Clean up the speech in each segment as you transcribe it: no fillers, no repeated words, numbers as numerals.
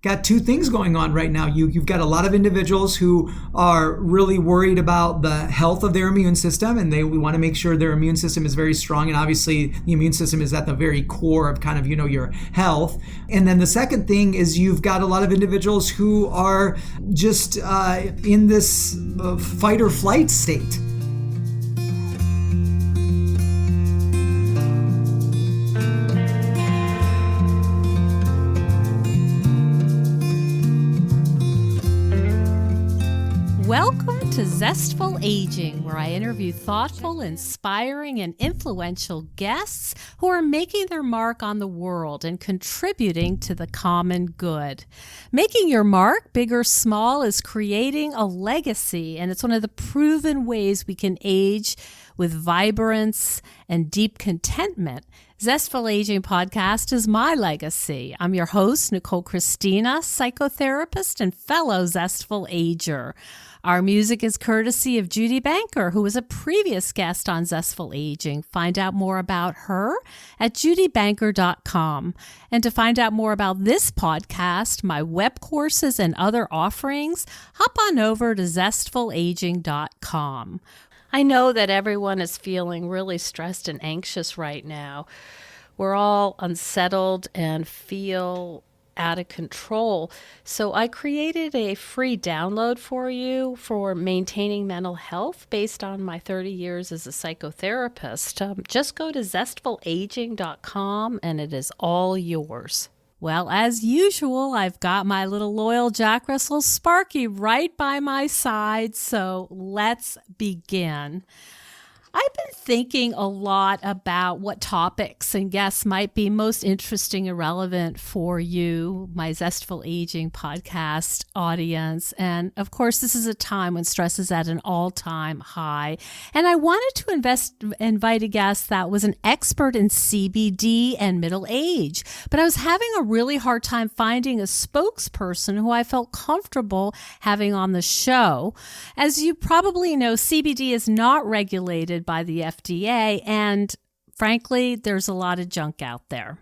got two things going on right now. You've got a lot of individuals who are really worried about the health of their immune system, and we want to make sure their immune system is very strong. And obviously, the immune system is at the very core of kind of, your health. And then the second thing is you've got a lot of individuals who are just in this fight or flight state. Welcome to Zestful Aging, where I interview thoughtful, inspiring, and influential guests who are making their mark on the world and contributing to the common good. Making your mark, big or small, is creating a legacy, and it's one of the proven ways we can age with vibrance and deep contentment. Zestful Aging Podcast is my legacy. I'm your host, Nicole Christina, psychotherapist and fellow Zestful Ager. Our music is courtesy of Judy Banker, who was a previous guest on Zestful Aging. Find out more about her at judybanker.com. And to find out more about this podcast, my web courses, and other offerings, hop on over to zestfulaging.com. I know that everyone is feeling really stressed and anxious right now. We're all unsettled and feel out of control. So I created a free download for you for maintaining mental health based on my 30 years as a psychotherapist. Just go to zestfulaging.com and it is all yours. Well, as usual, I've got my little loyal Jack Russell Sparky right by my side, so let's begin. I've been thinking a lot about what topics and guests might be most interesting and relevant for you, my Zestful Aging podcast audience. And of course, this is a time when stress is at an all-time high. And I wanted to invite a guest that was an expert in CBD and middle age. But I was having a really hard time finding a spokesperson who I felt comfortable having on the show. As you probably know, CBD is not regulated by the FDA, and frankly, there's a lot of junk out there.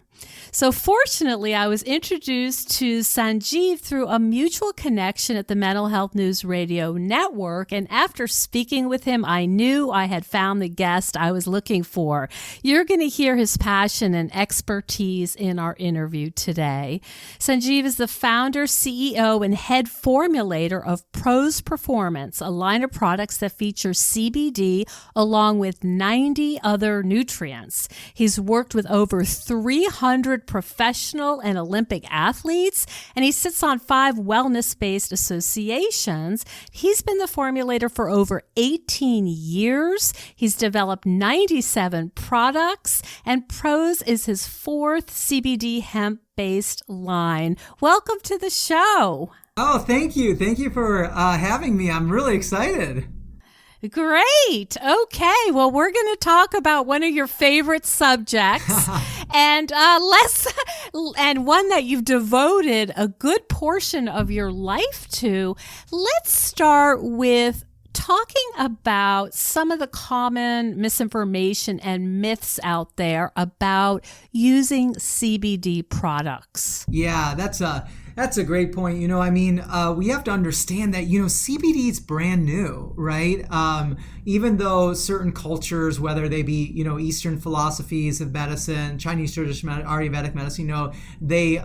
So fortunately, I was introduced to Sanjeev through a mutual connection at the Mental Health News Radio Network, and after speaking with him, I knew I had found the guest I was looking for. You're going to hear his passion and expertise in our interview today. Sanjeev is the founder, CEO, and head formulator of Pros Performance, a line of products that feature CBD along with 90 other nutrients. He's worked with over 300 professional and Olympic athletes, and he sits on 5 wellness-based associations. He's been the formulator for over 18 years. He's developed 97 products, and Pros is his 4th CBD hemp-based line. Welcome to the show. Oh, thank you. Thank you for having me. I'm really excited. Great. Okay. Well, we're going to talk about one of your favorite subjects and and one that you've devoted a good portion of your life to. Let's start with talking about some of the common misinformation and myths out there about using CBD products. Yeah, that's a great point. We have to understand that, CBD is brand new, right? Even though certain cultures, whether they be, Eastern philosophies of medicine, Chinese traditional Ayurvedic medicine, they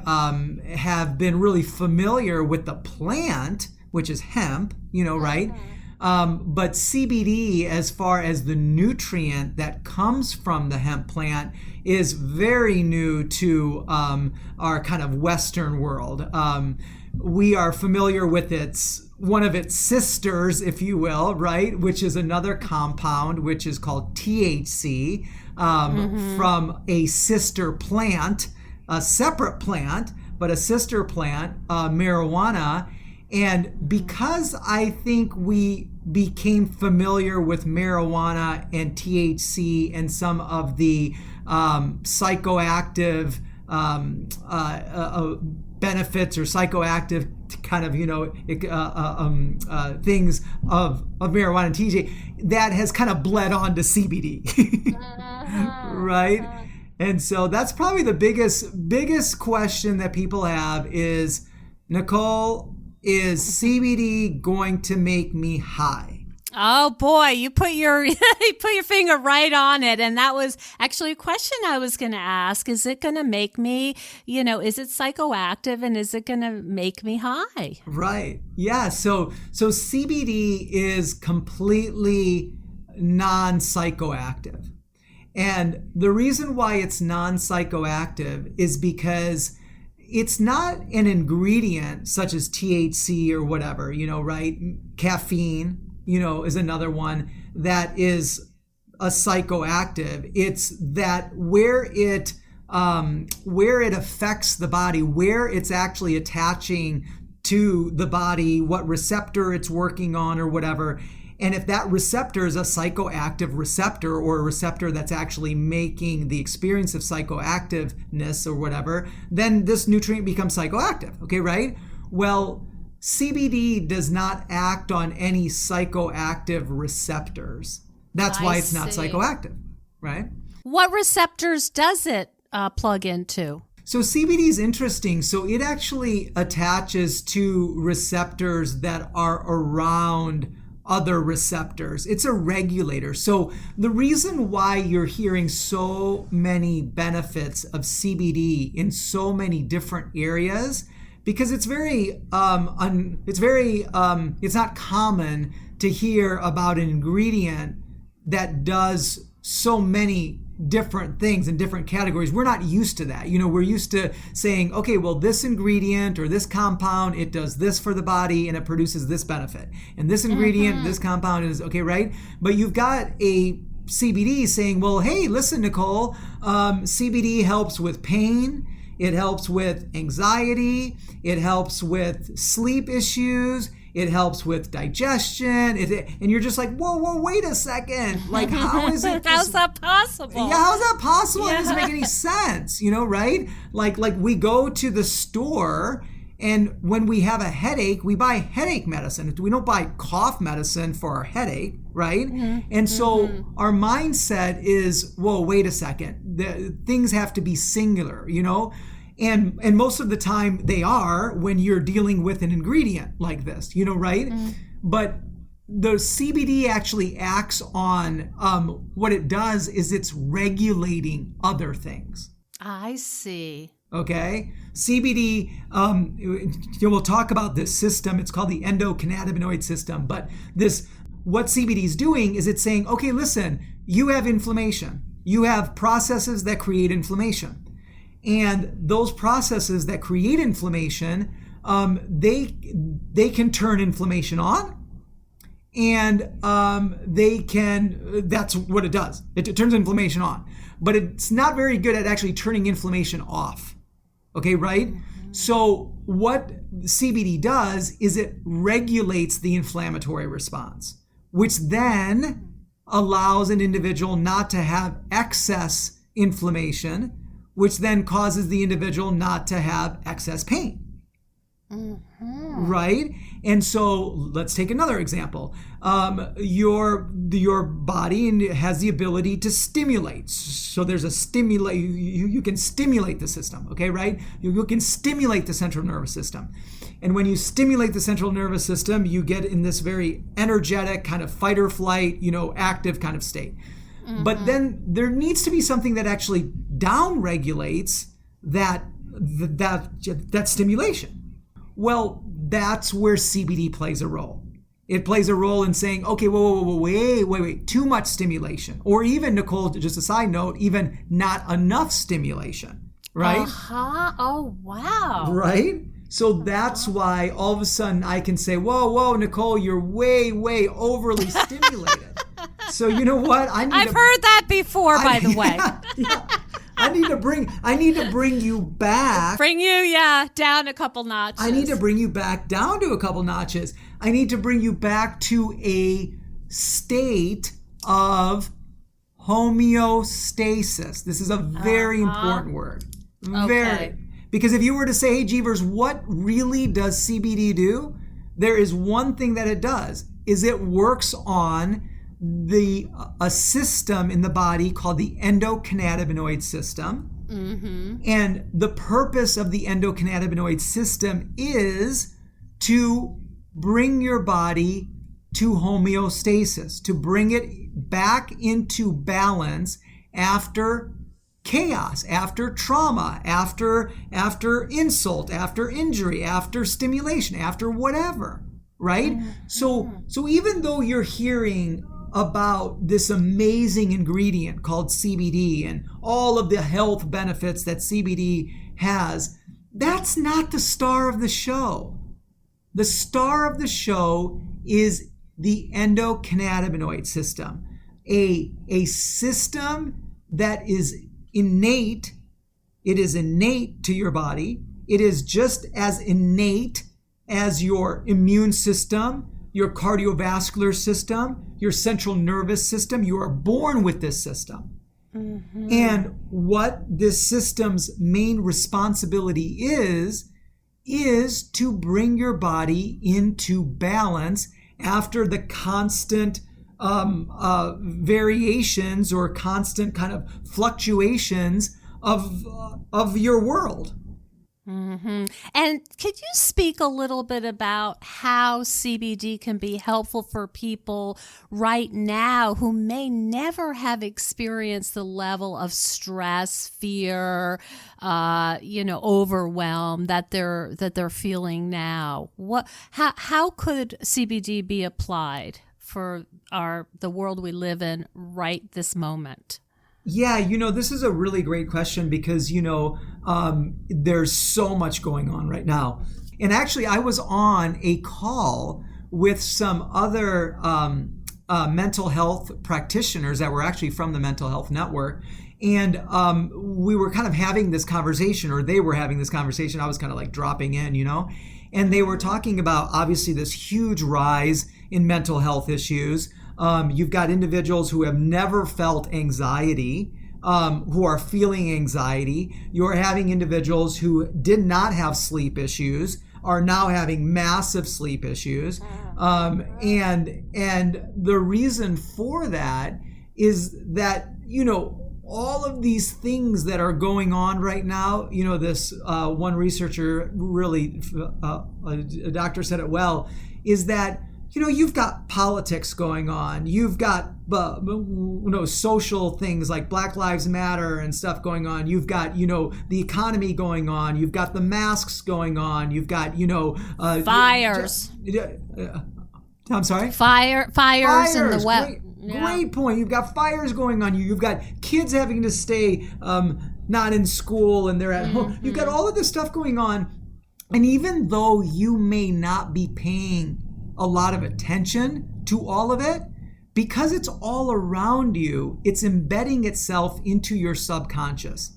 have been really familiar with the plant, which is hemp, right? But CBD, as far as the nutrient that comes from the hemp plant, is very new to our kind of Western world. We are familiar with one of its sisters, if you will, right, which is another compound, which is called THC, from a sister plant, a separate plant, but a sister plant, marijuana. And because I think we became familiar with marijuana and THC and some of the psychoactive benefits or psychoactive kind of, things of marijuana and THC, that has kind of bled on to CBD, right? And so that's probably the biggest question that people have is, Nicole, is CBD going to make me high? Oh boy, you put your you put your finger right on it, and that was actually a question I was going to ask. Is it going to make me, is it psychoactive, and is it going to make me high? Right. Yeah. So CBD is completely non-psychoactive. And the reason why it's non-psychoactive is because it's not an ingredient such as THC or whatever, right? Caffeine, is another one that is a psychoactive. It's that where it affects the body, where it's actually attaching to the body, what receptor it's working on or whatever. And if that receptor is a psychoactive receptor, or a receptor that's actually making the experience of psychoactiveness or whatever, then this nutrient becomes psychoactive. Okay, right? Well, CBD does not act on any psychoactive receptors. That's why it's not psychoactive, right? What receptors does it plug into? So CBD is interesting. So it actually attaches to receptors that are around other receptors. It's a regulator. So the reason why you're hearing so many benefits of CBD in so many different areas, because it's it's not common to hear about an ingredient that does so many different things in different categories. We're not used to that. We're used to saying, okay, well, this ingredient or this compound, it does this for the body and it produces this benefit. And this ingredient, this compound is, okay, right? But you've got a CBD saying, well, hey, listen, Nicole, CBD helps with pain. It helps with anxiety. It helps with sleep issues. It helps with digestion. And you're just like, whoa, wait a second. Like, how is it? How's that possible? Yeah, how's that possible? It doesn't make any sense, right? Like Like we go to the store, and when we have a headache, we buy headache medicine. We don't buy cough medicine for our headache, right? And so our mindset is, whoa, wait a second. Things have to be singular, And most of the time they are when you're dealing with an ingredient like this, right? But the CBD actually acts on, what it does is it's regulating other things. I see. Okay, CBD, we'll talk about this system. It's called the endocannabinoid system. But what CBD is doing is it's saying, okay, listen, you have inflammation. You have processes that create inflammation. And those processes that create inflammation, they can turn inflammation on. And that's what it does. It turns inflammation on. But it's not very good at actually turning inflammation off. Okay, right? So what CBD does is it regulates the inflammatory response, which then allows an individual not to have excess inflammation, which then causes the individual not to have excess pain. Right? And so let's take another example. Your body has the ability to stimulate. So there's a stimulate. You can stimulate the system. Okay, right? You can stimulate the central nervous system. And when you stimulate the central nervous system, you get in this very energetic kind of fight or flight, active kind of state. But then there needs to be something that actually down-regulates that stimulation. Well, that's where CBD plays a role. It plays a role in saying, okay, wait, too much stimulation. Or even, Nicole, just a side note, even not enough stimulation, right? Oh, wow. Right? So that's why all of a sudden I can say, whoa, Nicole, you're way, way overly stimulated. So you know what? I've heard that before, by the way. Yeah. I need to bring you back. Down a couple notches. I need to bring you back down to a couple notches. I need to bring you back to a state of homeostasis. This is a very important word. Okay. Because if you were to say, hey, Jeevers, what really does CBD do? There is one thing that it does, is it works on a system in the body called the endocannabinoid system. And the purpose of the endocannabinoid system is to bring your body to homeostasis, to bring it back into balance after chaos, after trauma, after insult, after injury, after stimulation, after whatever, right? So even though you're hearing about this amazing ingredient called CBD and all of the health benefits that CBD has, that's not the star of the show. The star of the show is the endocannabinoid system, a system that is innate. It is innate to your body. It is just as innate as your immune system, your cardiovascular system, your central nervous system. You are born with this system. And what this system's main responsibility is to bring your body into balance after the constant variations or constant kind of fluctuations of your world. And could you speak a little bit about how CBD can be helpful for people right now who may never have experienced the level of stress, fear, overwhelm that they're feeling now? How could CBD be applied for the world we live in right this moment? Yeah, this is a really great question because, there's so much going on right now. And actually, I was on a call with some other mental health practitioners that were actually from the Mental Health Network. And we were kind of having this conversation, or they were having this conversation. I was kind of like dropping in, and they were talking about obviously this huge rise in mental health issues. You've got individuals who have never felt anxiety, who are feeling anxiety. You're having individuals who did not have sleep issues, are now having massive sleep issues. And the reason for that is that, all of these things that are going on right now, this one researcher really, a doctor said it well, is that you've got politics going on. You've got, social things like Black Lives Matter and stuff going on. You've got, the economy going on. You've got the masks going on. You've got, fires. I'm sorry? Fires in the web. Great point. You've got fires going on. You've got kids having to stay not in school and they're at home. You've got all of this stuff going on. And even though you may not be paying a lot of attention to all of it, because it's all around you, it's embedding itself into your subconscious.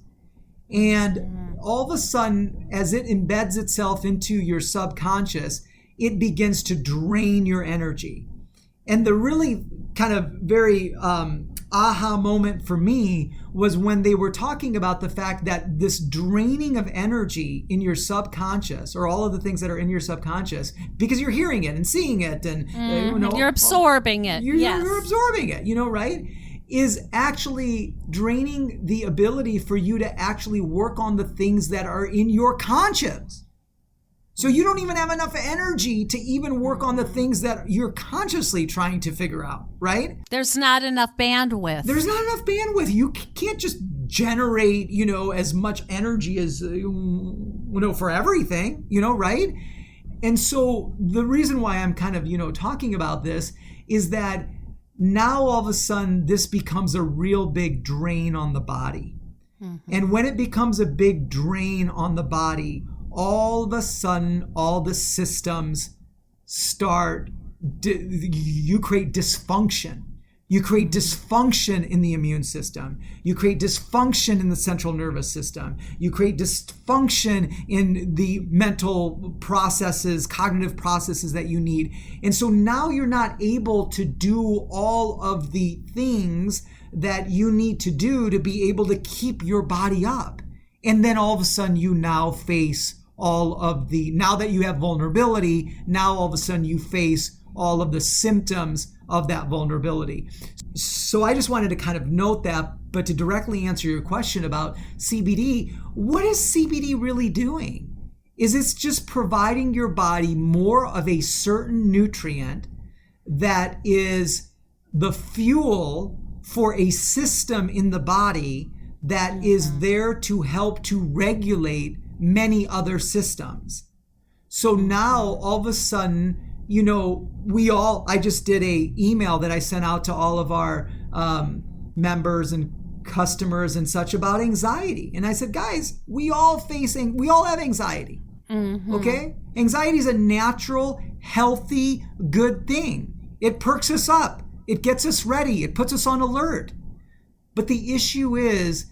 And all of a sudden, as it embeds itself into your subconscious, it begins to drain your energy. And the really kind of very aha moment for me was when they were talking about the fact that this draining of energy in your subconscious, or all of the things that are in your subconscious, because you're hearing it and seeing it and you're absorbing it. You're absorbing it, right? Is actually draining the ability for you to actually work on the things that are in your conscious. So you don't even have enough energy to even work on the things that you're consciously trying to figure out, right? There's not enough bandwidth. There's not enough bandwidth. You can't just generate, as much energy as, for everything, right? And so the reason why I'm kind of, talking about this is that now all of a sudden this becomes a real big drain on the body. And when it becomes a big drain on the body, all of a sudden, all the systems start, you create dysfunction. You create dysfunction in the immune system. You create dysfunction in the central nervous system. You create dysfunction in the mental processes, cognitive processes that you need. And so now you're not able to do all of the things that you need to do to be able to keep your body up. And then all of a sudden you now face now that you have vulnerability, now all of a sudden you face all of the symptoms of that vulnerability. So I just wanted to kind of note that, but to directly answer your question about CBD, what is CBD really doing? Is it's just providing your body more of a certain nutrient that is the fuel for a system in the body that is there to help to regulate many other systems. So now all of a sudden, I just did a email that I sent out to all of our members and customers and such about anxiety. And I said, guys, we all have anxiety. Okay? Anxiety is a natural, healthy, good thing. It perks us up. It gets us ready. It puts us on alert. But the issue is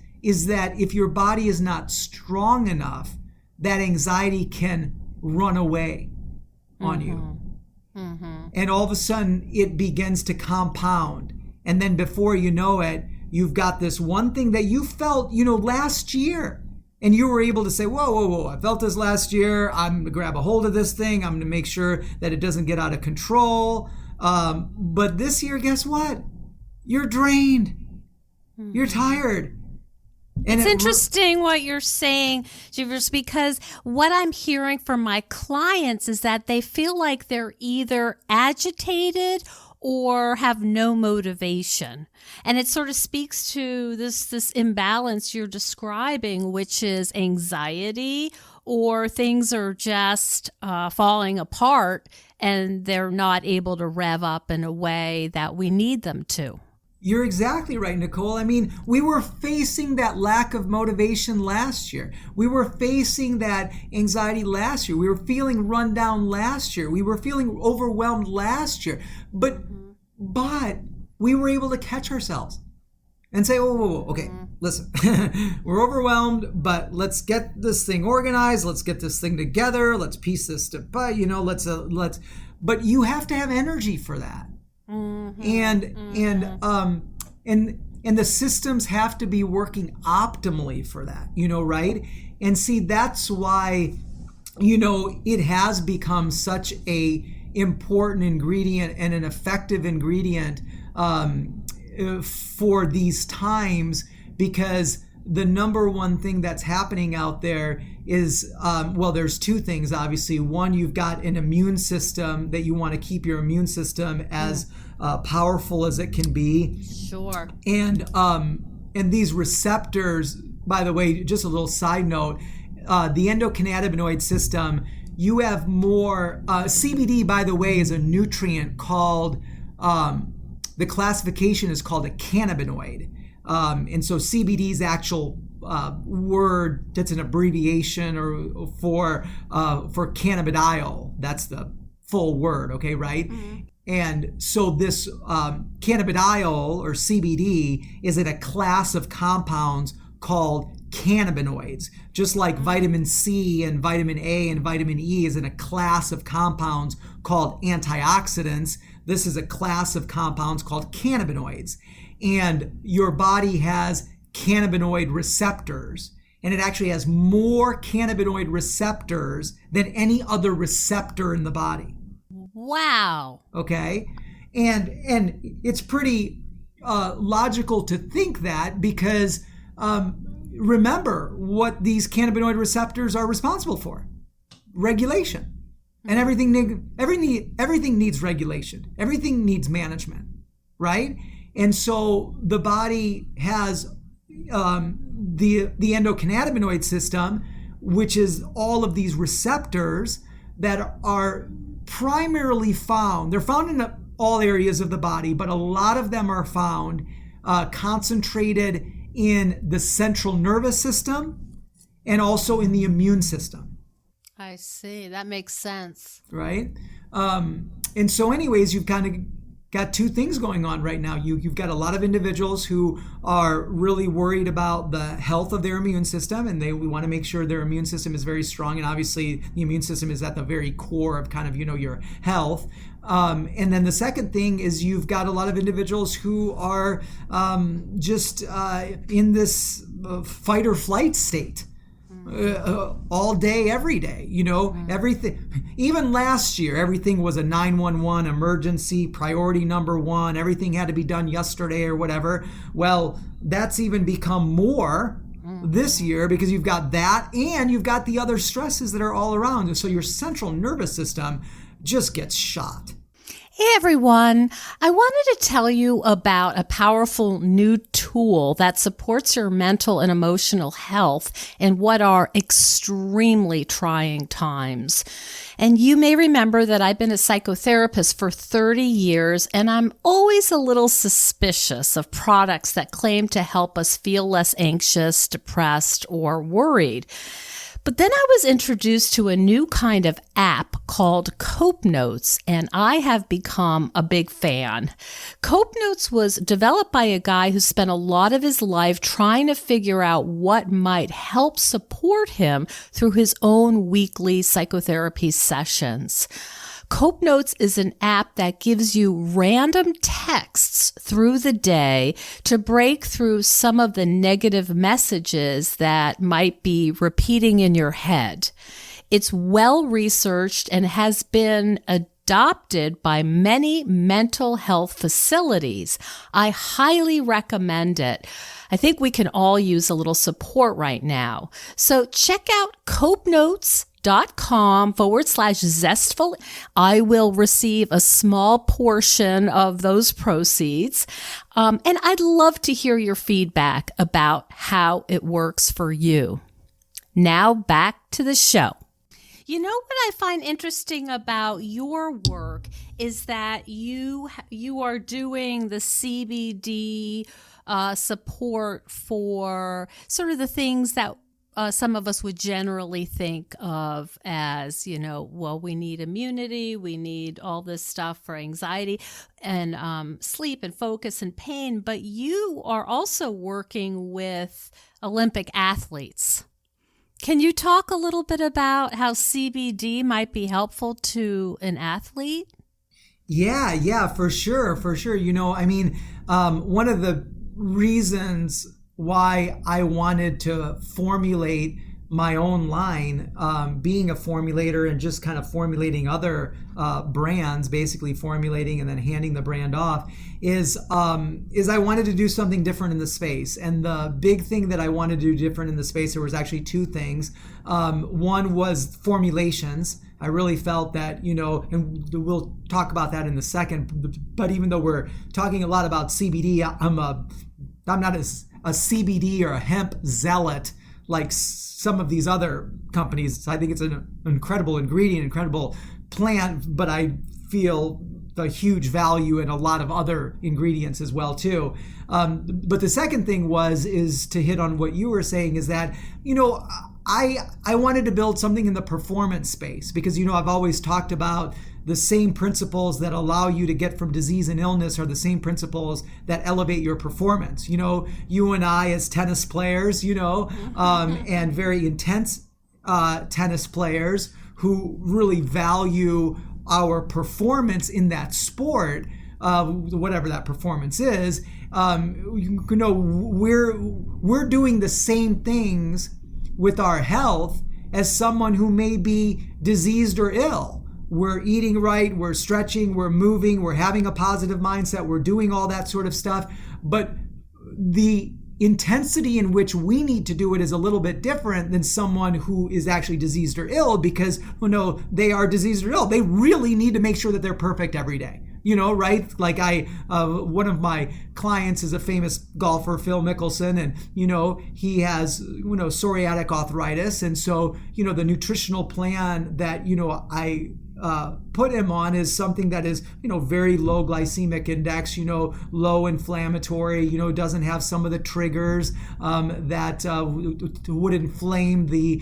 that if your body is not strong enough, that anxiety can run away on you. And all of a sudden, it begins to compound. And then before you know it, you've got this one thing that you felt, last year. And you were able to say, whoa, I felt this last year. I'm going to grab a hold of this thing. I'm going to make sure that it doesn't get out of control. But this year, guess what? You're drained. You're tired. And it's interesting what you're saying, Javia, because what I'm hearing from my clients is that they feel like they're either agitated or have no motivation. And it sort of speaks to this imbalance you're describing, which is anxiety, or things are just falling apart and they're not able to rev up in a way that we need them to. You're exactly right, Nicole. I mean, we were facing that lack of motivation last year. We were facing that anxiety last year. We were feeling run down last year. We were feeling overwhelmed last year. But we were able to catch ourselves and say, whoa, okay, listen, we're overwhelmed, but let's get this thing organized. Let's get this thing together. Let's piece this to, but you have to have energy for that. And the systems have to be working optimally for that, right? And see, that's why, it has become such a important ingredient and an effective ingredient for these times, because the number one thing that's happening out there is, there's two things, obviously. One, you've got an immune system that you want to keep your immune system as powerful as it can be. Sure. And these receptors, by the way, just a little side note, the endocannabinoid system, you have more, CBD, by the way, is a nutrient called, the classification is called a cannabinoid. And so CBD's actual word, that's an abbreviation or for cannabidiol. That's the full word, okay, right? And so this cannabidiol or CBD is in a class of compounds called cannabinoids, just like vitamin C and vitamin A and vitamin E is in a class of compounds called antioxidants. This is a class of compounds called cannabinoids. And your body has cannabinoid receptors, and it actually has more cannabinoid receptors than any other receptor in the body. Wow. Okay. And it's pretty logical to think that, because remember what these cannabinoid receptors are responsible for: regulation. And everything needs regulation. Everything needs management, right? And so the body has the endocannabinoid system, which is all of these receptors that are primarily found. They're found in all areas of the body, but a lot of them are found concentrated in the central nervous system and also in the immune system. I see. That makes sense. Right? And so anyways, you've kind of got two things going on right now. You've got a lot of individuals who are really worried about the health of their immune system, and we want to make sure their immune system is very strong. And obviously, the immune system is at the very core of kind of, your health. And then the second thing is you've got a lot of individuals who are just in this fight or flight state. all day, every day. Everything. Even last year, everything was a 911 emergency, priority number one. Everything had to be done yesterday or whatever. Well, that's even become more this year because you've got that and you've got the other stresses that are all around. And so your central nervous system just gets shot. Hey everyone, I wanted to tell you about a powerful new tool that supports your mental and emotional health in what are extremely trying times. And you may remember that I've been a psychotherapist for 30 years, and I'm always a little suspicious of products that claim to help us feel less anxious, depressed, or worried. But then I was introduced to a new kind of app called Cope Notes, and I have become a big fan. Cope Notes was developed by a guy who spent a lot of his life trying to figure out what might help support him through his own weekly psychotherapy sessions. Cope Notes is an app that gives you random texts through the day to break through some of the negative messages that might be repeating in your head. It's well researched and has been adopted by many mental health facilities. I highly recommend it. I think we can all use a little support right now. So check out copenotes.com/zestful. I will receive a small portion of those proceeds. And I'd love to hear your feedback about how it works for you. Now back to the show. You know what I find interesting about your work is that you are doing the CBD support for sort of the things that some of us would generally think of as, well, we need immunity, we need all this stuff for anxiety and sleep and focus and pain, but you are also working with Olympic athletes. Can you talk a little bit about how CBD might be helpful to an athlete? Yeah, for sure. One of the reasons why I wanted to formulate my own line, being a formulator and just kind of formulating other brands, basically formulating and then handing the brand off, is I wanted to do something different in the space. And the big thing that I wanted to do different in the space, there was actually two things. One was formulations. I really felt that, and we'll talk about that in a second, but even though we're talking a lot about CBD, I'm not a CBD or a hemp zealot like some of these other companies. I think it's an incredible ingredient, incredible plant, but I feel the huge value in a lot of other ingredients as well too. But the second thing is to hit on what you were saying, is that, I wanted to build something in the performance space because, I've always talked about the same principles that allow you to get from disease and illness are the same principles that elevate your performance. You and I as tennis players, and very intense tennis players who really value our performance in that sport, whatever that performance is, we're doing the same things with our health as someone who may be diseased or ill. We're eating right, we're stretching, we're moving, we're having a positive mindset, we're doing all that sort of stuff. But the intensity in which we need to do it is a little bit different than someone who is actually diseased or ill, because, they are diseased or ill. They really need to make sure that they're perfect every day. Right? Like one of my clients is a famous golfer, Phil Mickelson, and, he has, psoriatic arthritis. And so, the nutritional plan that, I put him on is something that is, very low glycemic index, low inflammatory, doesn't have some of the triggers that would inflame the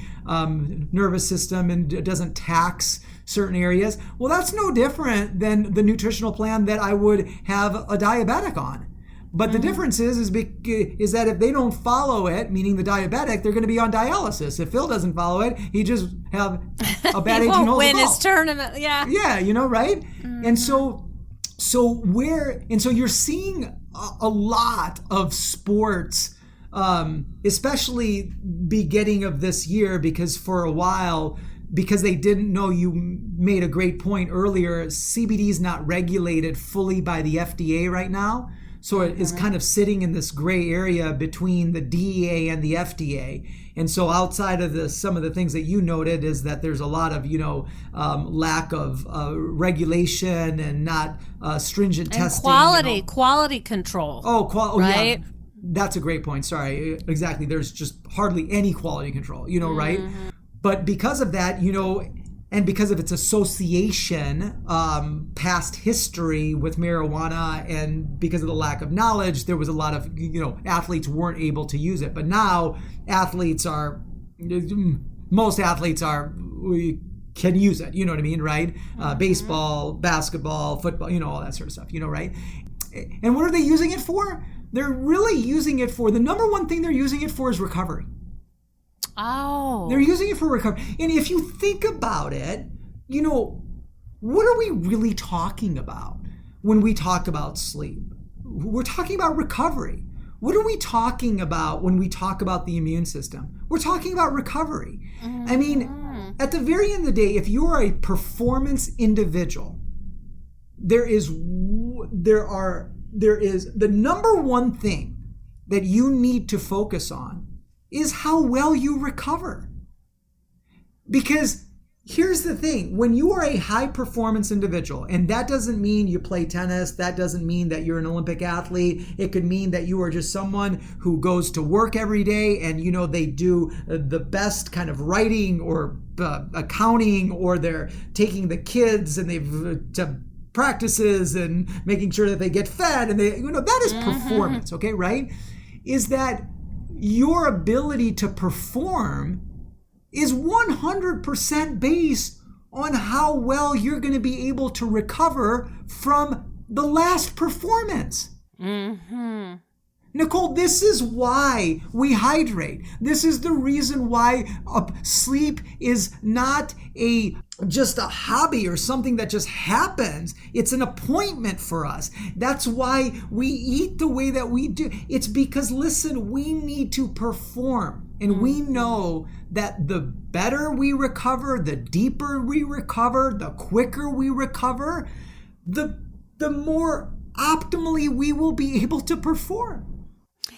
nervous system and doesn't tax certain areas. Well, that's no different than the nutritional plan that I would have a diabetic on. But the difference is that if they don't follow it, meaning the diabetic, they're going to be on dialysis. If Phil doesn't follow it, he just have a bad 18 hole. He won't win his tournament. Yeah. Yeah, right? Mm-hmm. And so you're seeing a lot of sports especially beginning of this year, because for a while, because they didn't know, you made a great point earlier, CBD is not regulated fully by the FDA right now. So it is kind of sitting in this gray area between the DEA and the FDA. And so outside of some of the things that you noted is that there's a lot of, lack of regulation and not stringent And testing. quality control. Right? Yeah. That's a great point. Sorry. Exactly. There's just hardly any quality control, right? But because of that, and because of its association, past history with marijuana, and because of the lack of knowledge, there was a lot of, athletes weren't able to use it. But now most athletes can use it, you know what I mean, right? Baseball, basketball, football, all that sort of stuff, right? And what are they using it for? They're really using it for, the number one thing they're using it for is recovery. Oh. They're using it for recovery. And if you think about it, what are we really talking about when we talk about sleep? We're talking about recovery. What are we talking about when we talk about the immune system? We're talking about recovery. I mean, at the very end of the day, if you are a performance individual, there is the number one thing that you need to focus on is how well you recover. Because here's the thing, when you are a high performance individual, and that doesn't mean you play tennis, that doesn't mean that you're an Olympic athlete, it could mean that you are just someone who goes to work every day and they do the best kind of writing or accounting, or they're taking the kids and they've to practices and making sure that they get fed, and that is performance, okay, right? Is that your ability to perform is 100% based on how well you're going to be able to recover from the last performance. Nicole, this is why we hydrate. This is the reason why sleep is not just a hobby or something that just happens. It's an appointment for us. That's why we eat the way that we do. It's because, listen, we need to perform. And we know that the better we recover, the deeper we recover, the quicker we recover, the more optimally we will be able to perform.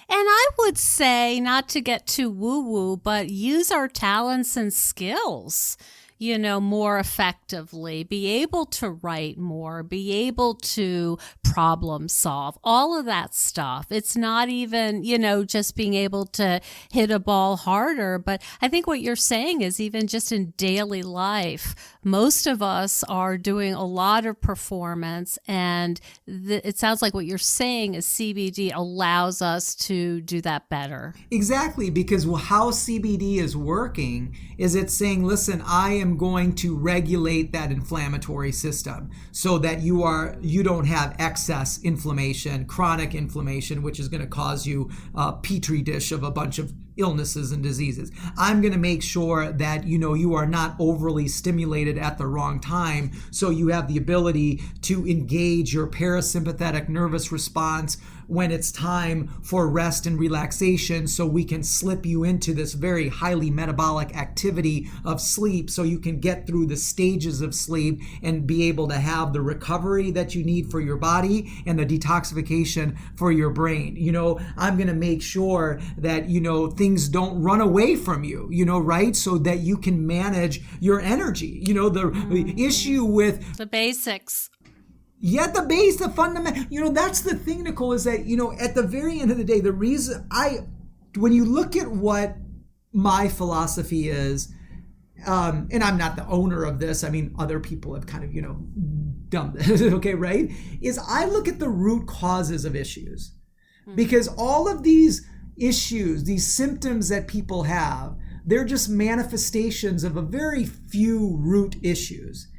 And I would say, not to get too woo-woo, but use our talents and skills, more effectively, be able to write more, be able to problem solve, all of that stuff. It's not even, just being able to hit a ball harder. But I think what you're saying is, even just in daily life, most of us are doing a lot of performance, and it sounds like what you're saying is CBD allows us to do that better. Exactly, because how CBD is working is it's saying, listen, I am going to regulate that inflammatory system so that you don't have excess inflammation, chronic inflammation, which is going to cause you a petri dish of a bunch of illnesses and diseases. I'm going to make sure that you are not overly stimulated at the wrong time, so you have the ability to engage your parasympathetic nervous response when it's time for rest and relaxation, so we can slip you into this very highly metabolic activity of sleep, so you can get through the stages of sleep and be able to have the recovery that you need for your body and the detoxification for your brain. I'm going to make sure that things don't run away from you, right? So that you can manage your energy. The issue with the basics. Yeah, the fundamental, that's the thing, Nicole, is that, at the very end of the day, the reason when you look at what my philosophy is, and I'm not the owner of this, I mean, other people have kind of, done this, okay, right? Is I look at the root causes of issues, because all of these issues, these symptoms that people have, they're just manifestations of a very few root issues.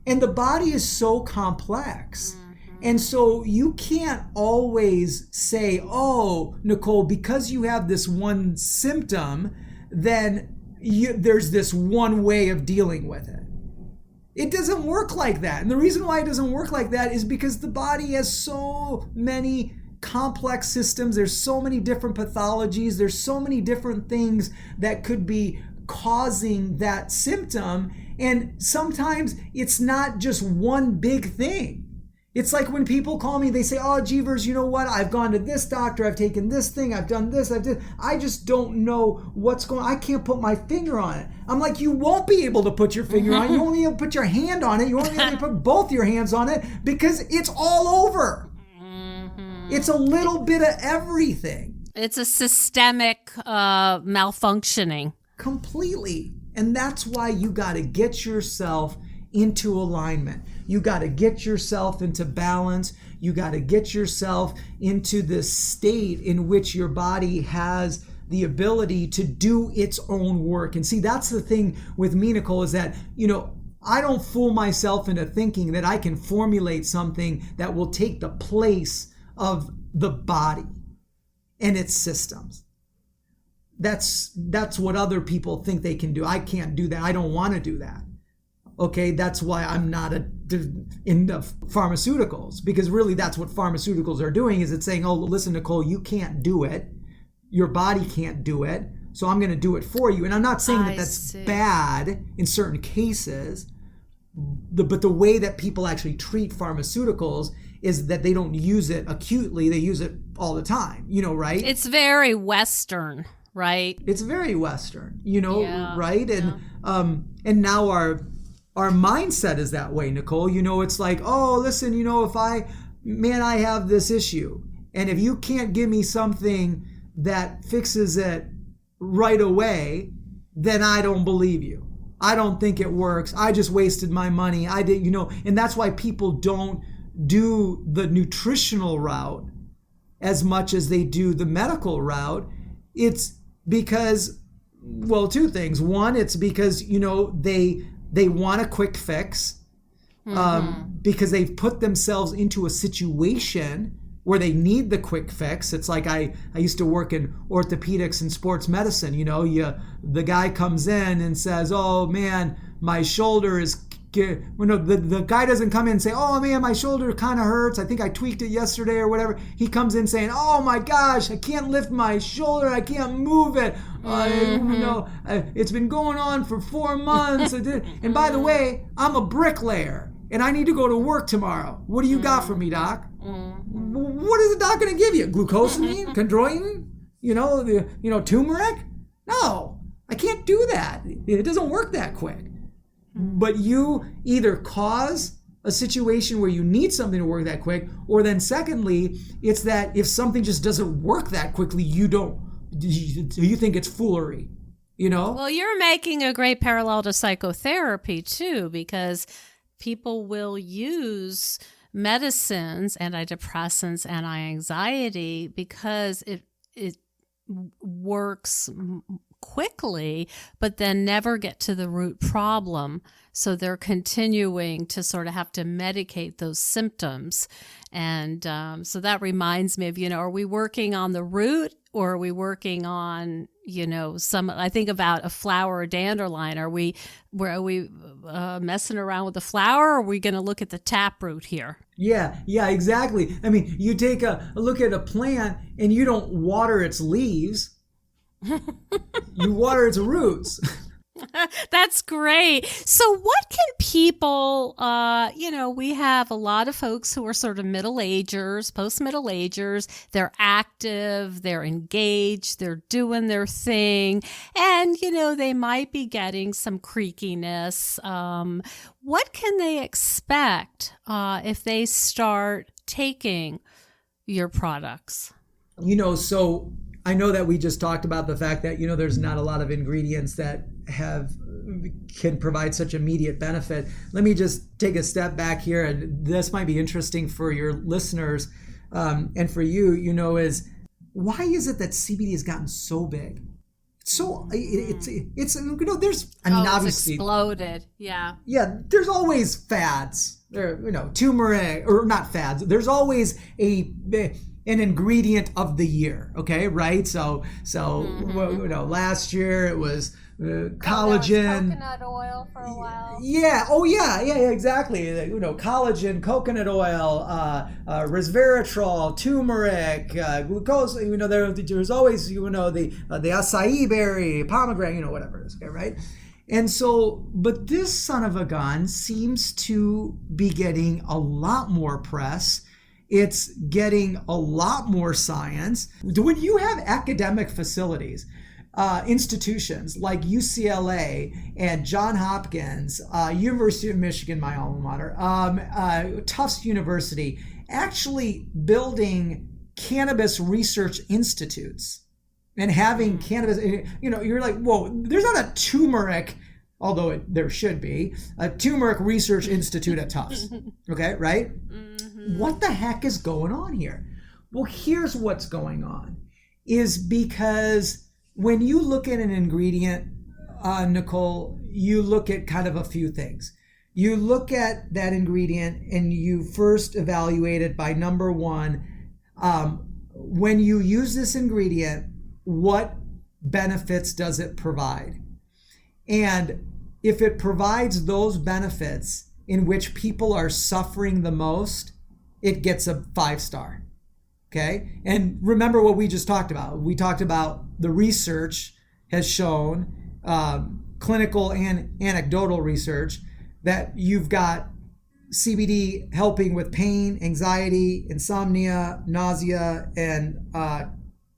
And the body is so complex. And so you can't always say, oh, Nicole, because you have this one symptom, then there's this one way of dealing with it. It doesn't work like that. And the reason why it doesn't work like that is because the body has so many complex systems. There's so many different pathologies. There's so many different things that could be causing that symptom. And sometimes it's not just one big thing. It's like when people call me, they say, oh, Jeevers, you know what? I've gone to this doctor. I've taken this thing. I've done this. I just don't know what's going on. I can't put my finger on it. I'm like, you won't be able to put your finger on it. You won't be able to put your hand on it. You won't be able to put both your hands on it because it's all over. It's a little bit of everything. It's a systemic malfunctioning. Completely. And that's why you got to get yourself into alignment. You got to get yourself into balance. You got to get yourself into this state in which your body has the ability to do its own work. And see, that's the thing with me, Nicole, is that, I don't fool myself into thinking that I can formulate something that will take the place of the body and its systems. That's what other people think they can do. I can't do that. I don't want to do that. Okay, that's why I'm not into pharmaceuticals, because really that's what pharmaceuticals are doing, is it's saying, oh, listen, Nicole, you can't do it. Your body can't do it. So I'm going to do it for you. And I'm not saying that that's bad in certain cases, but the way that people actually treat pharmaceuticals is that they don't use it acutely. They use it all the time, right? It's very Western, right? It's very Western, right? And now our mindset is that way, Nicole. It's like, oh, listen, if I have this issue, and if you can't give me something that fixes it right away, then I don't believe you. I don't think it works. I just wasted my money. I did, and that's why people don't do the nutritional route as much as they do the medical route. It's because, well, two things. One, it's because, they want a quick fix because they've put themselves into a situation where they need the quick fix. It's like I used to work in orthopedics and sports medicine. The guy comes in and says, oh man, my shoulder is, the guy doesn't come in and say, oh man, my shoulder kind of hurts. I think I tweaked it yesterday or whatever. He comes in saying, oh my gosh, I can't lift my shoulder. I can't move it. It's been going on for 4 months. And by the way, I'm a bricklayer and I need to go to work tomorrow. What do you got for me, doc? What is the doc going to give you? Glucosamine? Chondroitin? Turmeric? No, I can't do that. It doesn't work that quick. But you either cause a situation where you need something to work that quick, or then secondly, it's that if something just doesn't work that quickly, you think it's foolery, Well, you're making a great parallel to psychotherapy too, because people will use medicines, antidepressants, anti-anxiety, because it works quickly, but then never get to the root problem. So they're continuing to sort of have to medicate those symptoms. And so that reminds me of, are we working on the root, or are we working on, I think about a flower or dandelion. Are we messing around with the flower, or are we going to look at the taproot here? Yeah, exactly. I mean, you take a look at a plant and you don't water its leaves. You water its roots. That's great. So what can people, we have a lot of folks who are sort of middle-agers, post-middle-agers. They're active, they're engaged, they're doing their thing. And, they might be getting some creakiness. What can they expect if they start taking your products? So I know that we just talked about the fact that, there's not a lot of ingredients that can provide such immediate benefit. Let me just take a step back here, and this might be interesting for your listeners and for you, is why is it that CBD has gotten so big? It's there's, obviously exploded. Yeah. Yeah, there's always fads. Turmeric, or not fads. There's always an ingredient of the year, okay, right? So last year it was collagen. Coconut oil for a while. Yeah. Oh, yeah. Exactly. Collagen, coconut oil, resveratrol, turmeric, glucose. There's always the acai berry, pomegranate. Whatever it is. Okay, right. And so, but this son of a gun seems to be getting a lot more press. It's getting a lot more science. When you have academic facilities, institutions like UCLA and Johns Hopkins, University of Michigan, my alma mater, Tufts University, actually building cannabis research institutes and having cannabis, you're like, whoa, there's not a turmeric, although there should be, a turmeric research institute at Tufts. Okay, right? What the heck is going on here? Well, here's what's going on, is because when you look at an ingredient, Nicole, you look at kind of a few things. You look at that ingredient and you first evaluate it by number one, when you use this ingredient, what benefits does it provide? And if it provides those benefits in which people are suffering the most, it gets a 5-star. Okay. And remember what we just talked about. We talked about the research has shown, clinical and anecdotal research, that you've got CBD helping with pain, anxiety, insomnia, nausea, and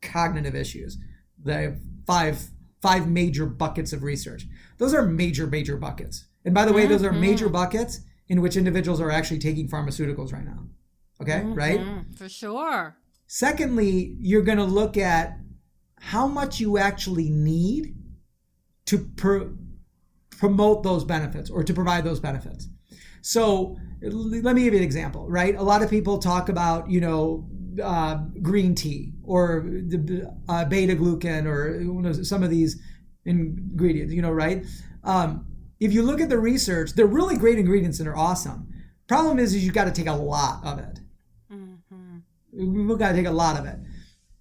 cognitive issues. They have five major buckets of research. Those are major buckets. And by the way, those are major buckets in which individuals are actually taking pharmaceuticals right now. Okay, right? For sure. Secondly, you're going to look at how much you actually need to promote those benefits or to provide those benefits. So let me give you an example, right? A lot of people talk about, green tea or the beta glucan or some of these ingredients, right? If you look at the research, they're really great ingredients and they're awesome. Problem is you've got to take a lot of it. We've got to take a lot of it.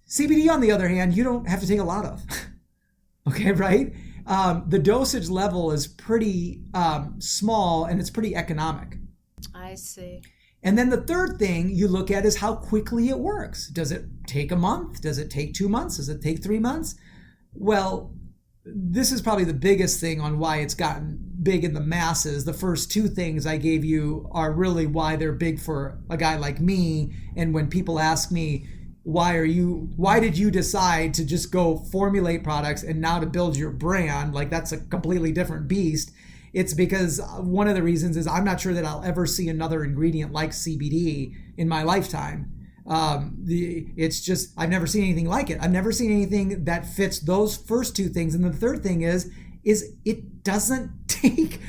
CBD, on the other hand, you don't have to take a lot of. Okay, right? The dosage level is pretty small and it's pretty economic. I see. And then the third thing you look at is how quickly it works. Does it take a month? Does it take 2 months? Does it take 3 months? Well, this is probably the biggest thing on why it's gotten big in the masses. The first two things I gave you are really why they're big for a guy like me. And when people ask me, why did you decide to just go formulate products and now to build your brand? Like, that's a completely different beast. It's because one of the reasons is I'm not sure that I'll ever see another ingredient like CBD in my lifetime. It's just, I've never seen anything like it. I've never seen anything that fits those first two things. And the third thing is it doesn't take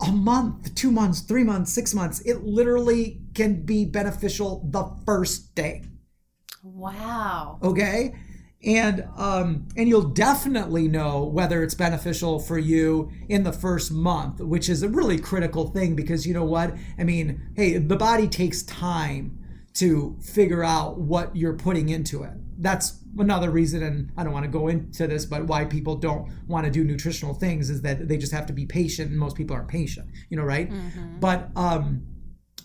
a month, 2 months, 3 months, 6 months. It literally can be beneficial the first day. Wow. Okay. And you'll definitely know whether it's beneficial for you in the first month, which is a really critical thing because you know what? I mean, hey, the body takes time to figure out what you're putting into it. That's another reason, and I don't want to go into this, but why people don't want to do nutritional things is that they just have to be patient, and most people aren't patient, right? But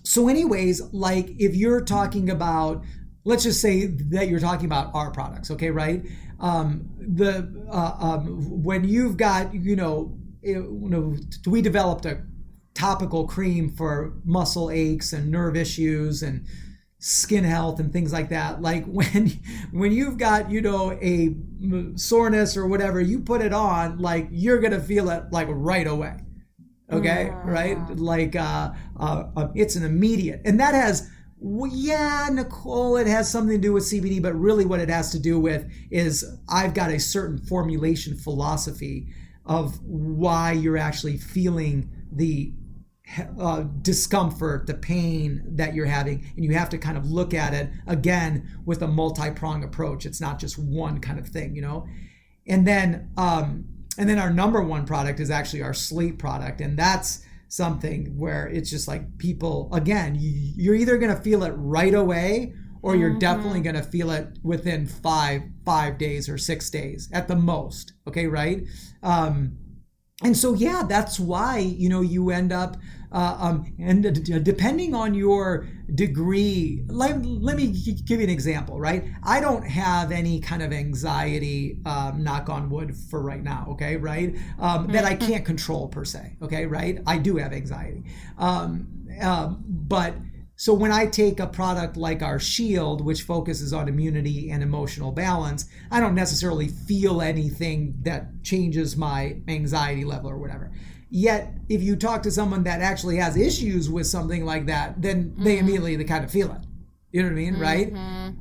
so anyways, like if you're talking about, let's just say that you're talking about our products, okay, right? When you've got, we developed a topical cream for muscle aches and nerve issues and skin health and things like that. Like when you've got, a soreness or whatever, you put it on, like you're going to feel it like right away. Okay. Right. Like, it's an immediate, and that has, Nicole, it has something to do with CBD, but really what it has to do with is I've got a certain formulation philosophy of why you're actually feeling the discomfort, the pain that you're having, and you have to kind of look at it again with a multi-pronged approach. It's not just one kind of thing, And then our number one product is actually our sleep product, and that's something where it's just like people, again, you're either going to feel it right away or you're definitely going to feel it within five days or 6 days at the most. Okay. Right. And so, yeah, that's why, you end up, and depending on your degree, let me give you an example, right? I don't have any kind of anxiety, knock on wood, for right now, okay, right? That I can't control per se, okay, right? I do have anxiety. But so when I take a product like our Shield, which focuses on immunity and emotional balance, I don't necessarily feel anything that changes my anxiety level or whatever. Yet, if you talk to someone that actually has issues with something like that, then they immediately kind of feel it. You know what I mean, right?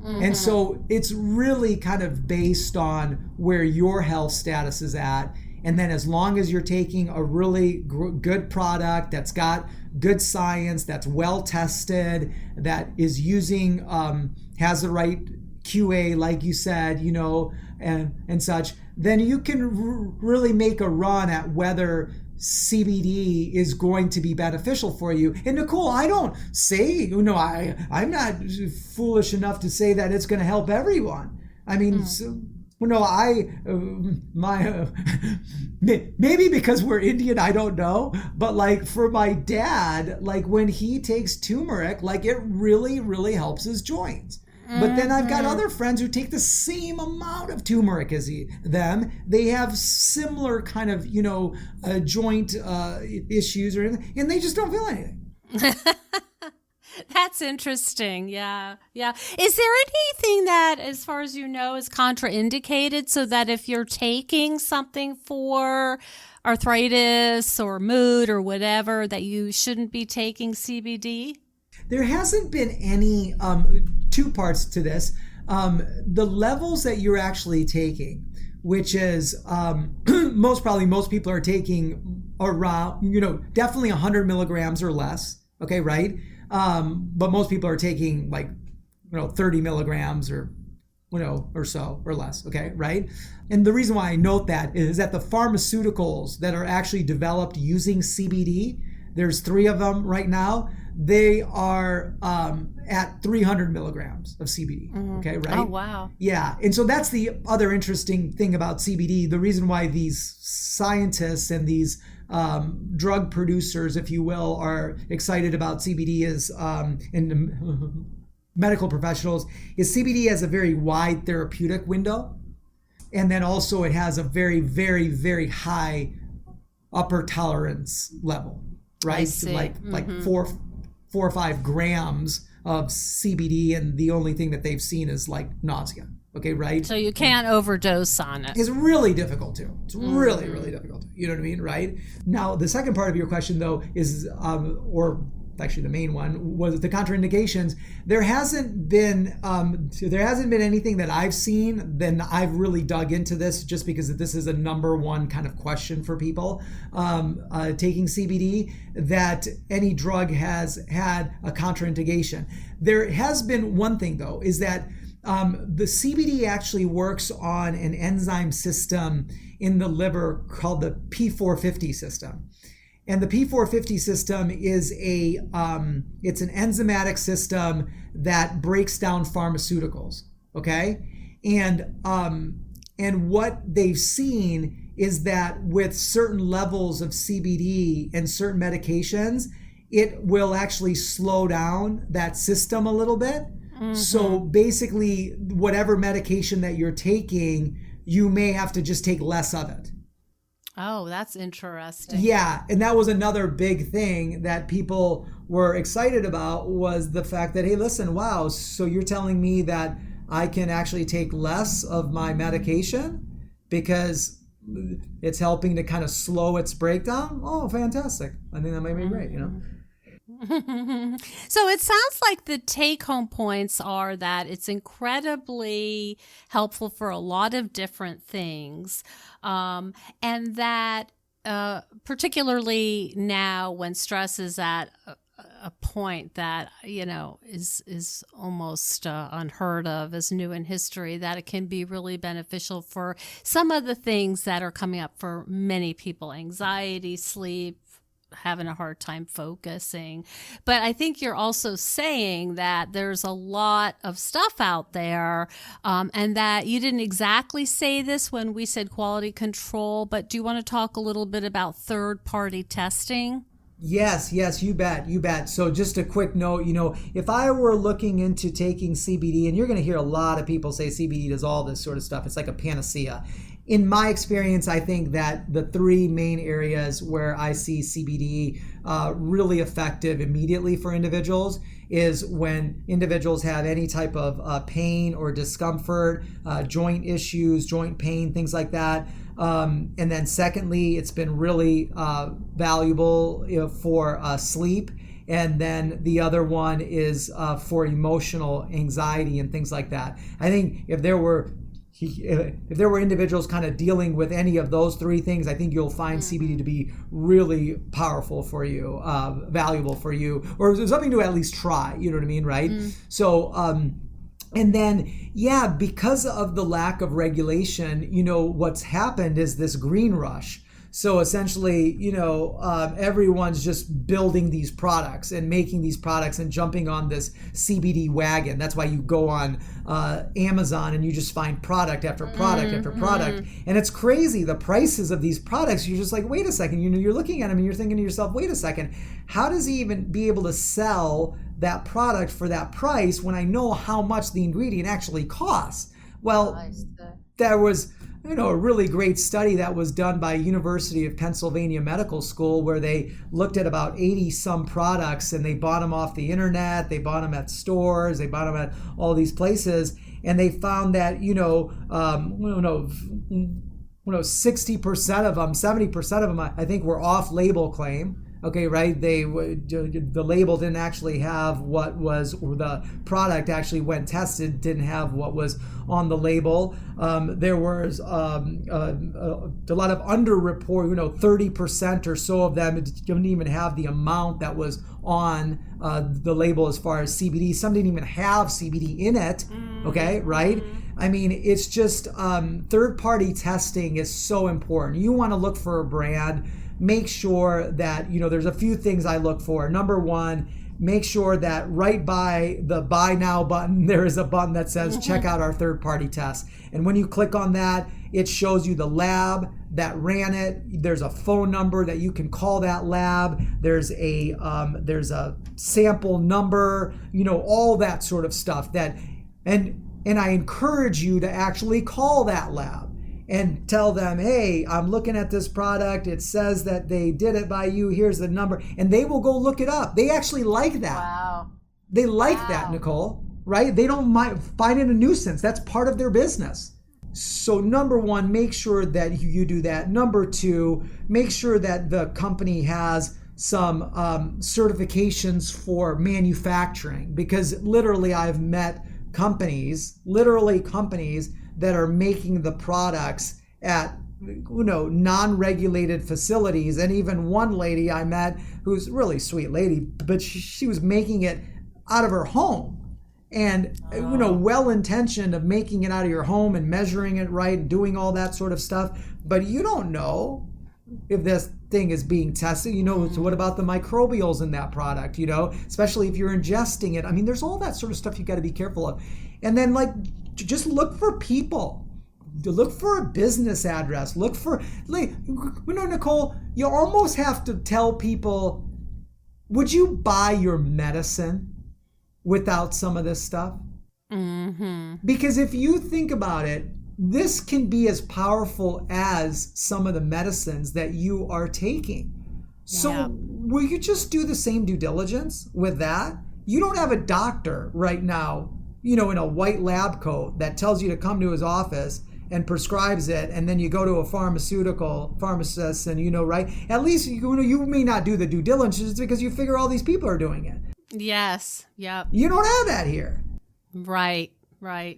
And so it's really kind of based on where your health status is at. And then as long as you're taking a really good product that's got good science, that's well tested, that is using, has the right QA, like you said, and such, then you can really make a run at whether CBD is going to be beneficial for you. And Nicole, I don't say, I'm not foolish enough to say that it's going to help everyone. I mean, maybe because we're Indian, I don't know. But like for my dad, like when he takes turmeric, like it really, really helps his joints. But then I've got other friends who take the same amount of turmeric as them. They have similar kind of, joint issues or anything, and they just don't feel anything. That's interesting. Yeah. Yeah. Is there anything that, as far as you know, is contraindicated, so that if you're taking something for arthritis or mood or whatever, that you shouldn't be taking CBD? There hasn't been any, two parts to this. The levels that you're actually taking, which is most people are taking around, definitely 100 milligrams or less. Okay, right? But most people are taking 30 milligrams or so or less. Okay, right? And the reason why I note that is that the pharmaceuticals that are actually developed using CBD, there's 3 of them right now. They are at 300 milligrams of CBD. Okay, right? Oh, wow. Yeah. And so that's the other interesting thing about CBD. The reason why these scientists and these drug producers, if you will, are excited about CBD is, and medical professionals, is CBD has a very wide therapeutic window. And then also it has a very, very, very high upper tolerance level, right? I see. Like 4 or 5 grams of CBD, and the only thing that they've seen is like nausea. Okay, right? So you can't overdose on it. It's really difficult to. It's really, really difficult to. You know what I mean, right? Now, the second part of your question, though, is, or actually the main one, was the contraindications. There hasn't been anything that I've seen. Then I've really dug into this just because this is a number one kind of question for people taking CBD, that any drug has had a contraindication. There has been one thing, though, is that the CBD actually works on an enzyme system in the liver called the P450 system. And the P450 system is it's an enzymatic system that breaks down pharmaceuticals, okay? And what they've seen is that with certain levels of CBD and certain medications, it will actually slow down that system a little bit. So basically, whatever medication that you're taking, you may have to just take less of it. Oh, that's interesting. Yeah, and that was another big thing that people were excited about, was the fact that, hey, listen, wow, so you're telling me that I can actually take less of my medication because it's helping to kind of slow its breakdown? Oh, fantastic. I think that might be great, So it sounds like the take-home points are that it's incredibly helpful for a lot of different things, and that particularly now when stress is at a point that is almost unheard of, as new in history, that it can be really beneficial for some of the things that are coming up for many people: anxiety, sleep, having a hard time focusing. But I think you're also saying that there's a lot of stuff out there, and that you didn't exactly say this when we said quality control, but do you want to talk a little bit about third-party testing? Yes, you bet. So just a quick note, if I were looking into taking CBD, and you're going to hear a lot of people say CBD does all this sort of stuff, it's like a panacea. In my experience, I think that the three main areas where I see CBD really effective immediately for individuals is when individuals have any type of pain or discomfort, joint issues, joint pain, things like that. And then secondly, it's been really valuable for sleep. And then the other one is for emotional anxiety and things like that. I think if there were individuals kind of dealing with any of those three things, I think you'll find CBD to be really powerful for you, valuable for you, or something to at least try, you know what I mean, right? So, and then, because of the lack of regulation, what's happened is this green rush. So essentially, everyone's just building these products and making these products and jumping on this CBD wagon. That's why you go on Amazon and you just find product after product after product. And it's crazy. The prices of these products, you're just like, wait a second. You're looking at them and you're thinking to yourself, wait a second. How does he even be able to sell that product for that price when I know how much the ingredient actually costs? Well, there was a really great study that was done by University of Pennsylvania Medical School where they looked at about 80 some products and they bought them off the internet, they bought them at stores, they bought them at all these places, and they found that 60% of them, 70% of them, I think, were off-label claim. Okay, right? The label didn't actually have what was, or the product actually, when tested, didn't have what was on the label. There was a lot of underreport. 30% or so of them didn't even have the amount that was on the label as far as CBD. Some didn't even have CBD in it. Okay, right? I mean, it's just third-party testing is so important. You want to look for a brand. Make sure that, there's a few things I look for. Number one, make sure that right by the buy now button, there is a button that says check out our third party test. And when you click on that, it shows you the lab that ran it. There's a phone number that you can call that lab. There's a sample number, all that sort of stuff and I encourage you to actually call that lab and tell them, hey, I'm looking at this product. It says that they did it by you. Here's the number. And they will go look it up. They actually like that. Wow. They like that, Nicole, right? They don't find it a nuisance. That's part of their business. So number one, make sure that you do that. Number two, make sure that the company has some certifications for manufacturing, because literally I've met companies that are making the products at non-regulated facilities. And even one lady I met, who's a really sweet lady, but she was making it out of her home, and well-intentioned of making it out of your home and measuring it right and doing all that sort of stuff. But you don't know if this thing is being tested. So what about the microbials in that product, especially if you're ingesting it. I mean, there's all that sort of stuff you got to be careful of. And then just look for people. Look for a business address. Look for, Nicole, you almost have to tell people, would you buy your medicine without some of this stuff? Because if you think about it, this can be as powerful as some of the medicines that you are taking. So will you just do the same due diligence with that? You don't have a doctor right now, in a white lab coat that tells you to come to his office and prescribes it, and then you go to a pharmacist and, right? At least, you may not do the due diligence because you figure all these people are doing it. Yes. Yep. You don't have that here. Right.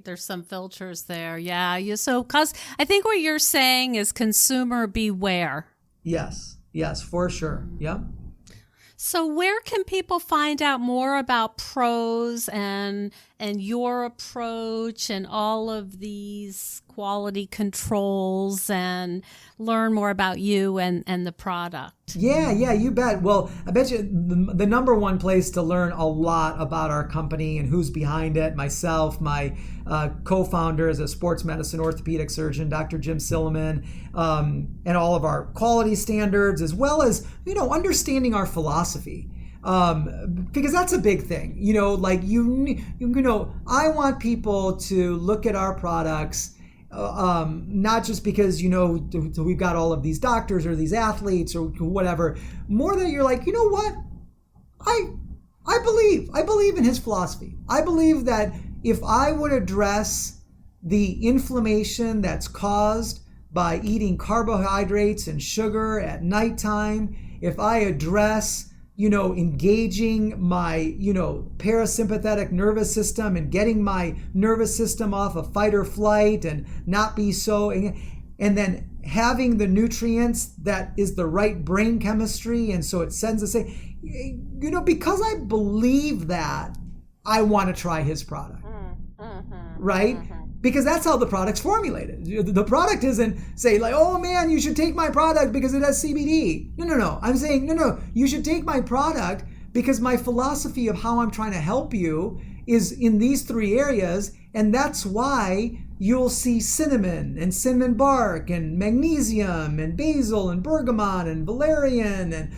There's some filters there. Yeah. Cause I think what you're saying is consumer beware. Yes, for sure. Yep. So where can people find out more about pros and your approach and all of these quality controls and learn more about you and the product. Yeah, you bet. Well, I bet you the number one place to learn a lot about our company and who's behind it, myself, my co-founder is a sports medicine orthopedic surgeon, Dr. Jim Silliman, and all of our quality standards, as well as, understanding our philosophy. Because that's a big thing, like I want people to look at our products, not just because, we've got all of these doctors or these athletes or whatever, more that you're like, what? I believe in his philosophy. I believe that if I would address the inflammation that's caused by eating carbohydrates and sugar at nighttime, if I address engaging my, parasympathetic nervous system and getting my nervous system off of fight or flight and not be so, and then having the nutrients that is the right brain chemistry. And so it sends us, because I believe that, I want to try his product, right? Because that's how the product's formulated. The product isn't say like, oh man, you should take my product because it has CBD. No. I'm saying, no, you should take my product because my philosophy of how I'm trying to help you is in these three areas. And that's why you'll see cinnamon and cinnamon bark and magnesium and basil and bergamot and valerian and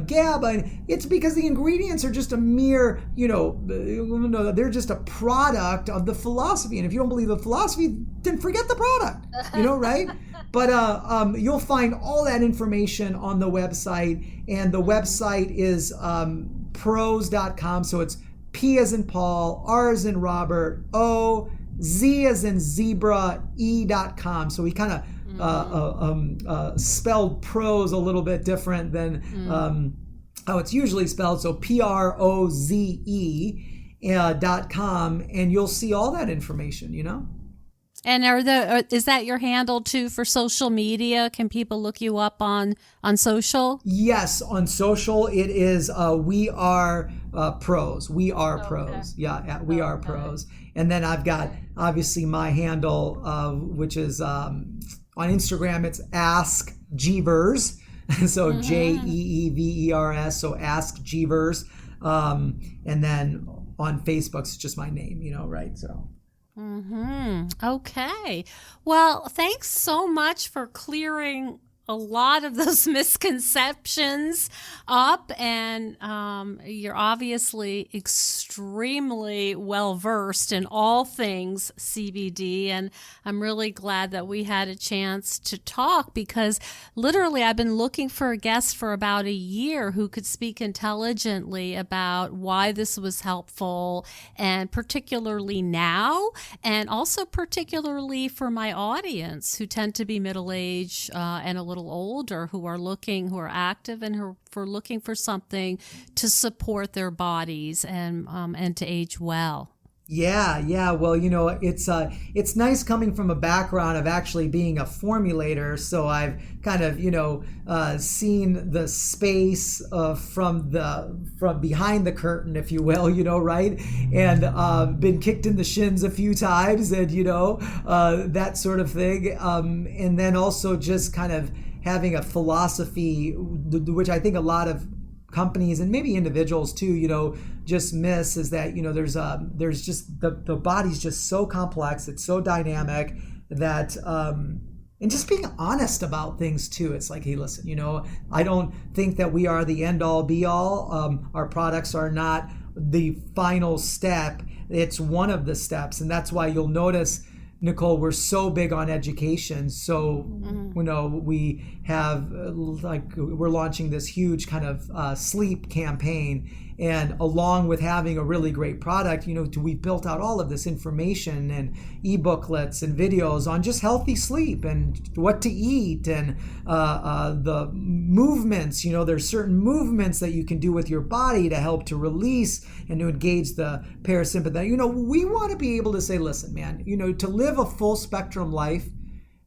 GABA. And it's because the ingredients are just a mere, they're just a product of the philosophy. And if you don't believe the philosophy, then forget the product, right? But you'll find all that information on the website. And the website is pros.com. So it's P as in Paul, R as in Robert, O, Z as in zebra, E.com. So we kind of spelled pros a little bit different than how it's usually spelled. So PROZE.com, and you'll see all that information, And is that your handle too for social media? Can people look you up on social? Yes, on social it is We Are Pros. We Are Pros. Yeah, We Are Pros. And then I've got obviously my handle, which is on Instagram. It's Ask Jeevers. So JEEVERS. So Ask Jeevers. And then on Facebook, it's just my name. Right? So. Okay. Well, thanks so much for clearing a lot of those misconceptions up, and you're obviously extremely well versed in all things CBD, and I'm really glad that we had a chance to talk, because literally I've been looking for a guest for about a year who could speak intelligently about why this was helpful, and particularly now, and also particularly for my audience who tend to be middle-aged and a little older, who are active and who are looking for something to support their bodies and to age well. Yeah. Well, it's nice coming from a background of actually being a formulator. So I've kind of, seen the space from behind the curtain, if you will, right? And been kicked in the shins a few times, and that sort of thing. And then also just kind of having a philosophy, which I think a lot of companies and maybe individuals too, just miss, is that, there's just the body's just so complex, it's so dynamic that, and just being honest about things too. It's like, hey, listen, I don't think that we are the end all be all. Our products are not the final step. It's one of the steps. And that's why you'll notice, Nicole, we're so big on education. So, we have we're launching this huge kind of sleep campaign. And along with having a really great product, we built out all of this information and e-booklets and videos on just healthy sleep and what to eat and the movements. There's certain movements that you can do with your body to help to release and to engage the parasympathetic. We want to be able to say, listen, man, to live a full spectrum life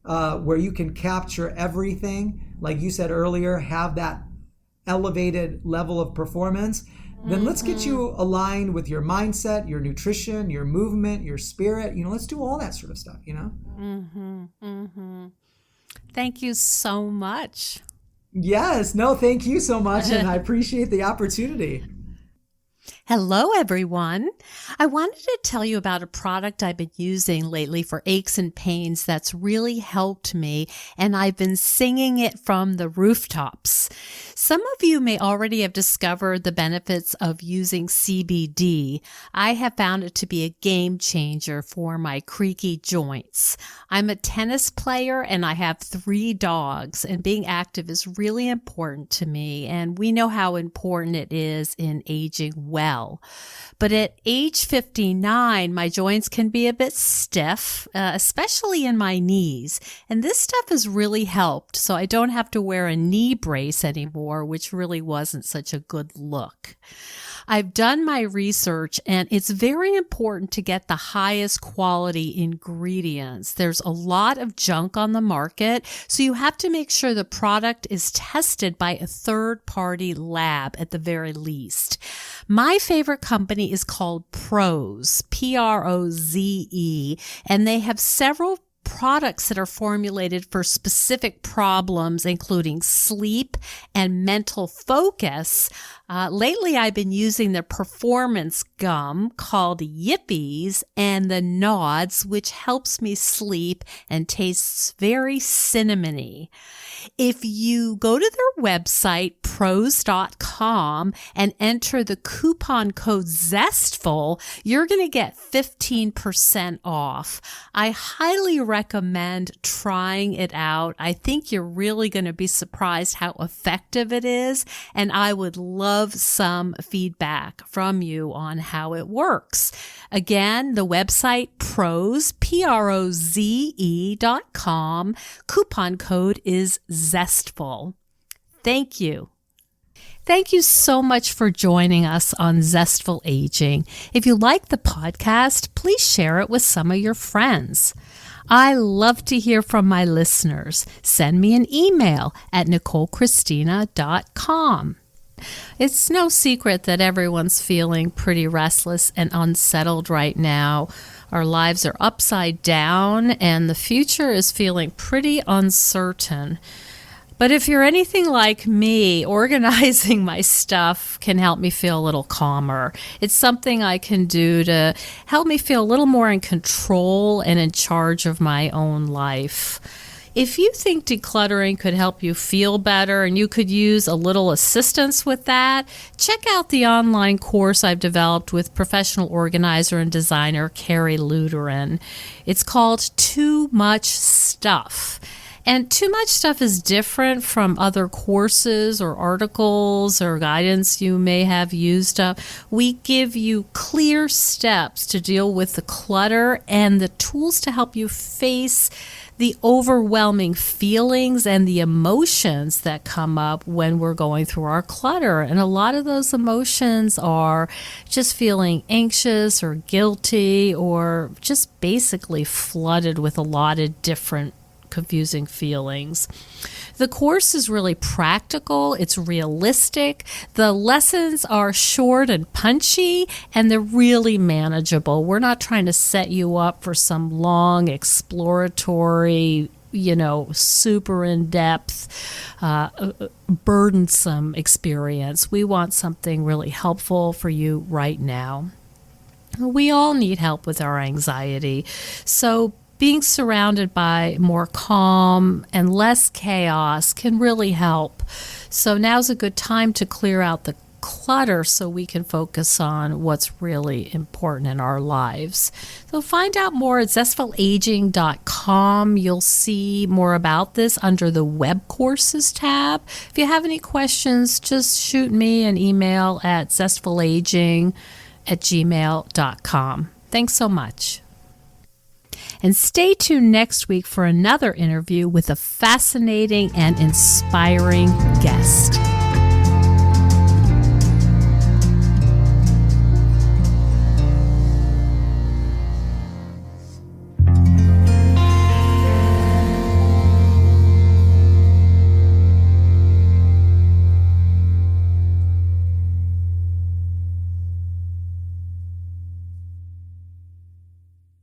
where you can capture everything, like you said earlier, have that elevated level of performance. then let's get you aligned with your mindset, your nutrition, your movement, your spirit. Let's do all that sort of stuff, Thank you so much. Yes. No, thank you so much. And I appreciate the opportunity. Hello, everyone. I wanted to tell you about a product I've been using lately for aches and pains that's really helped me, and I've been singing it from the rooftops. Some of you may already have discovered the benefits of using CBD. I have found it to be a game changer for my creaky joints. I'm a tennis player and I have 3 dogs, and being active is really important to me, and we know how important it is in aging well. But at age 59, my joints can be a bit stiff, especially in my knees. And this stuff has really helped, so I don't have to wear a knee brace anymore, which really wasn't such a good look. I've done my research, and it's very important to get the highest quality ingredients. There's a lot of junk on the market, so you have to make sure the product is tested by a third-party lab at the very least. My favorite company is called Prose, Proze, and they have several products that are formulated for specific problems, including sleep and mental focus. Lately, I've been using the performance gum called Yippies and the Nods, which helps me sleep and tastes very cinnamony. If you go to their website, prose.com, and enter the coupon code ZESTFUL, you're going to get 15% off. I highly recommend trying it out. I think you're really going to be surprised how effective it is, and I would love some feedback from you on how it works. Again, the website Prose, Proze.com. Coupon code is ZESTFUL. Thank you. Thank you so much for joining us on Zestful Aging. If you like the podcast, please share it with some of your friends. I love to hear from my listeners. Send me an email at NicoleChristina.com. It's no secret that everyone's feeling pretty restless and unsettled right now. Our lives are upside down and the future is feeling pretty uncertain. But if you're anything like me, organizing my stuff can help me feel a little calmer. It's something I can do to help me feel a little more in control and in charge of my own life. If you think decluttering could help you feel better and you could use a little assistance with that, check out the online course I've developed with professional organizer and designer Carrie Luderin. It's called Too Much Stuff. And Too Much Stuff is different from other courses or articles or guidance you may have used up. We give you clear steps to deal with the clutter and the tools to help you face the overwhelming feelings and the emotions that come up when we're going through our clutter. And a lot of those emotions are just feeling anxious or guilty or just basically flooded with a lot of different confusing feelings. The course is really practical, it's realistic, the lessons are short and punchy, and they're really manageable. We're not trying to set you up for some long exploratory, super in-depth, burdensome experience. We want something really helpful for you right now. We all need help with our anxiety, so being surrounded by more calm and less chaos can really help. So now's a good time to clear out the clutter so we can focus on what's really important in our lives. So find out more at zestfulaging.com. You'll see more about this under the web courses tab. If you have any questions, just shoot me an email at zestfulaging@gmail.com. Thanks so much. And stay tuned next week for another interview with a fascinating and inspiring guest.